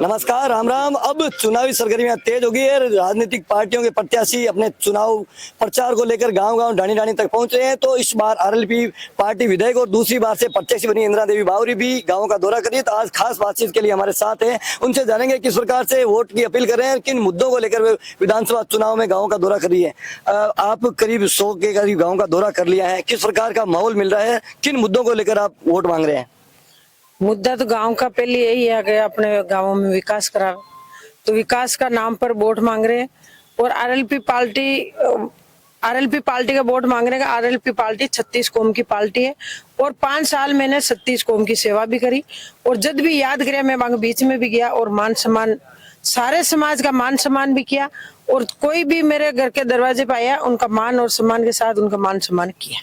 नमस्कार, राम राम। अब चुनावी सरगर्मियां तेज हो गई है। राजनीतिक पार्टियों के प्रत्याशी अपने चुनाव प्रचार को लेकर गांव-गांव, डाणी-डाणी तक पहुंचे हैं। तो इस बार आरएलपी पार्टी विधायक और दूसरी बार से प्रत्याशी बनी इंदिरा देवी बावरी भी गांव का दौरा करिए। तो आज खास बातचीत के लिए हमारे साथ हैं, उनसे जानेंगे किस प्रकार से वोट की अपील कर रहे हैं, किन मुद्दों को लेकर वे विधानसभा चुनाव में गाँव का दौरा कर रही है। आप करीब 100 के करीब गाँव का दौरा कर लिया है, किस प्रकार का माहौल मिल रहा है, किन मुद्दों को लेकर आप वोट मांग रहे हैं? मुद्दा तो गांव का पहले यही है कि अपने गांवों में विकास कराओ, तो विकास का नाम पर वोट मांग रहे हैं। और आरएलपी पार्टी का वोट मांग रहे हैं। आरएलपी पार्टी 36 कौम की पार्टी है और 5 साल मैंने 36 कौम की सेवा भी करी। और जब भी याद करिया मैं वहां बीच में भी गया और मान सम्मान, सारे समाज का मान सम्मान भी किया। और कोई भी मेरे घर के दरवाजे पे आया, उनका मान और सम्मान के साथ उनका मान सम्मान किया।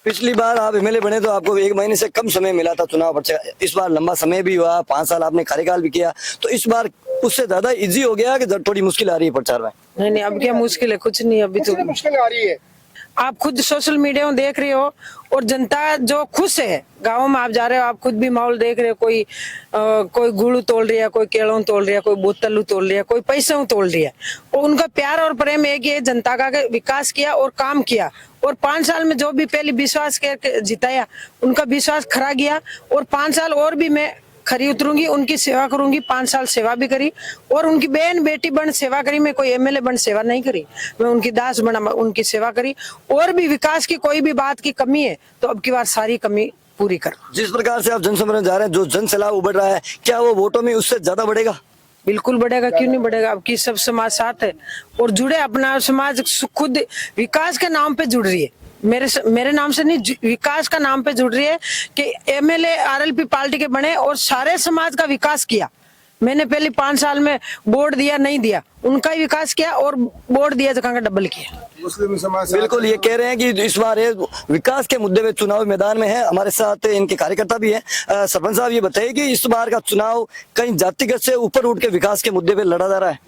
पिछली बार आप एमएलए बने तो आपको 1 महीने से कम समय मिला था चुनाव प्रचार। इस बार लंबा समय भी हुआ, 5 साल आपने कार्यकाल भी किया, तो इस बार उससे ज्यादा इजी हो गया कि थोड़ी मुश्किल आ रही है प्रचार में? नहीं, अब क्या मुश्किल है? कुछ नहीं, अभी तो मुश्किल आ रही है। आप खुद सोशल मीडिया में देख रहे हो और जनता जो खुश है, गाँव में आप जा रहे हो, आप खुद भी माहौल देख रहे हो। कोई गुड़ तोड़ रही है, कोई केलों तोड़ रही है, कोई बोतल तोड़ रही है, कोई पैसे तोड़ रही है। और उनका प्यार और प्रेम एक ही है, जनता का विकास किया और काम किया। और 5 साल में जो भी पहले विश्वास करके जिताया, उनका विश्वास खरा गया। और 5 साल और भी मैं खरी उतरूंगी, उनकी सेवा करूंगी। 5 साल सेवा भी करी और उनकी बहन बेटी बन सेवा करी। मैं कोई एमएलए बन सेवा नहीं करी, मैं उनकी दास बना उनकी सेवा करी। और भी विकास की कोई भी बात की कमी है तो अब की बार सारी कमी पूरी कर। जिस प्रकार से आप जनसमरण जा रहे हैं, जो जन सैलाब उभर रहा है, क्या वो वोटों में उससे ज्यादा बढ़ेगा? बिल्कुल बढ़ेगा, क्यों नहीं बढ़ेगा। अब की सब समाज साथ है और जुड़े। अपना समाज खुद विकास के नाम पे जुड़ रही है, मेरे नाम से नहीं, विकास का नाम पे जुड़ रही है कि एमएलए आरएलपी पार्टी के बने और सारे समाज का विकास किया। मैंने पहले 5 साल में वोट दिया नहीं दिया, उनका ही विकास किया और वोट दिया जगह का डबल किया। मुस्लिम समाज बिल्कुल, ये कह रहे हैं कि इस बार ये विकास के मुद्दे पे चुनाव मैदान में है। हमारे साथ इनके कार्यकर्ता भी हैं। सरपंच साहब, ये बताइए कि इस बार का चुनाव कहीं जातिगत से ऊपर उठ के विकास के मुद्दे पे लड़ा जा रहा है?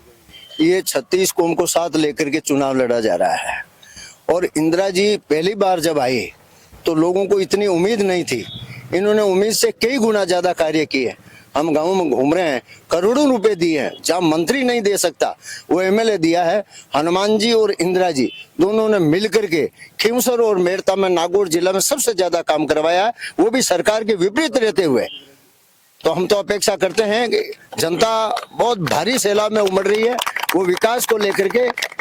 ये 36 कौम को साथ लेकर के चुनाव लड़ा जा रहा है। और इंदिरा जी पहली बार जब आई तो लोगों को इतनी उम्मीद नहीं थी, इन्होंने उम्मीद से कई गुना ज्यादा कार्य किए। हम गाँव में घूम रहे हैं, करोड़ों रुपए दिए हैं, जहाँ मंत्री नहीं दे सकता वो एमएलए दिया है। हनुमान जी और इंदिरा जी दोनों ने मिलकर के खीमसर और मेड़ता में, नागौर जिला में सबसे ज्यादा काम करवाया है, वो भी सरकार के विपरीत रहते हुए। तो हम तो अपेक्षा करते हैं कि जनता बहुत भारी सैलाब में उमड़ रही है। वो विकास को लेकर के,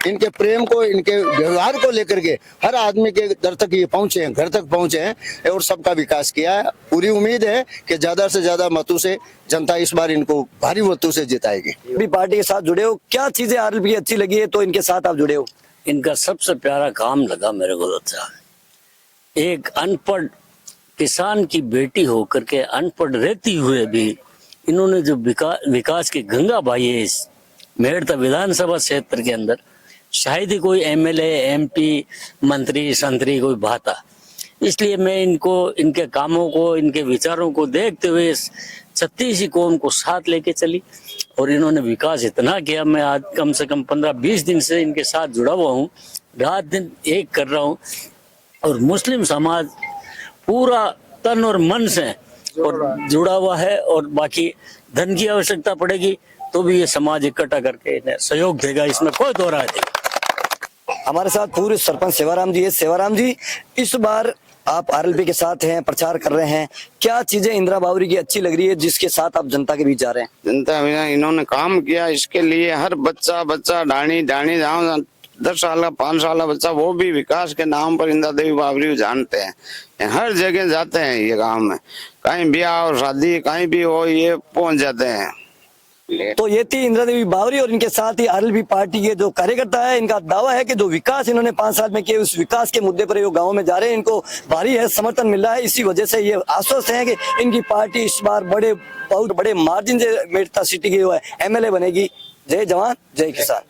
इनके प्रेम को, इनके व्यवहार को लेकर के हर आदमी के दर तक ये पहुंचे हैं, घर तक पहुंचे हैं और सबका विकास किया है। पूरी उम्मीद है कि ज्यादा से ज्यादा मतों से जनता इस बार इनको भारी मतों से जिताएगी। अभी पार्टी के साथ जुड़े हो, क्या चीजें आरएलपी अच्छी लगी है तो इनके साथ आप जुड़े हो? इनका सबसे प्यारा काम लगा मेरे को। अच्छा, एक अनपढ़ किसान की बेटी होकर के अनपढ़ रहती हुए भी इन्होंने जो विकास की गंगा बहाई है इस मेड़ता विधानसभा क्षेत्र के अंदर, शायद ही कोई एमएलए, एमपी, मंत्री, संतरी कोई बहाता। इसलिए मैं इनको, इनके कामों को, इनके विचारों को देखते हुए 36 कौम को साथ लेके चली और इन्होंने विकास इतना किया। मैं आज कम से कम 15-20 दिन से इनके साथ जुड़ा हुआ हूँ, रात दिन एक कर रहा हूँ। और मुस्लिम समाज पूरा तन और मन से और जुड़ा हुआ है। और बाकी धन की आवश्यकता पड़ेगी तो भी ये समाज इकट्ठा करके इन्हें सहयोग देगा, इसमें कोई दो राय नहीं। हमारे साथ पूर्व सरपंच सेवाराम जी है। सेवाराम जी, इस बार आप आरएलपी के साथ हैं, प्रचार कर रहे हैं, क्या चीजें इंदिरा बावरी की अच्छी लग रही है जिसके साथ आप जनता के बीच जा रहे हैं? जनता में इन्होंने काम किया, इसके लिए हर बच्चा डाणी जहाँ 10 साल का, 5 साल का बच्चा, वो भी विकास के नाम पर इंदिरा देवी बावरी को जानते हैं। हर जगह जाते हैं ये गांव में, कहीं ब्याह और शादी कहीं भी हो ये पहुंच जाते हैं। तो ये थी इंदिरा देवी बावरी और इनके साथ ही आरएलपी पार्टी के जो कार्यकर्ता है। इनका दावा है कि जो विकास इन्होंने 5 साल में किए, उस विकास के मुद्दे पर ये गाँव में जा रहे हैं, इनको भारी है समर्थन मिल रहा है। इसी वजह से ये आश्वस्त है कि इनकी पार्टी इस बार बहुत बड़े मार्जिन से मेड़ता सिटी की एमएलए बनेगी। जय जवान जय किसान।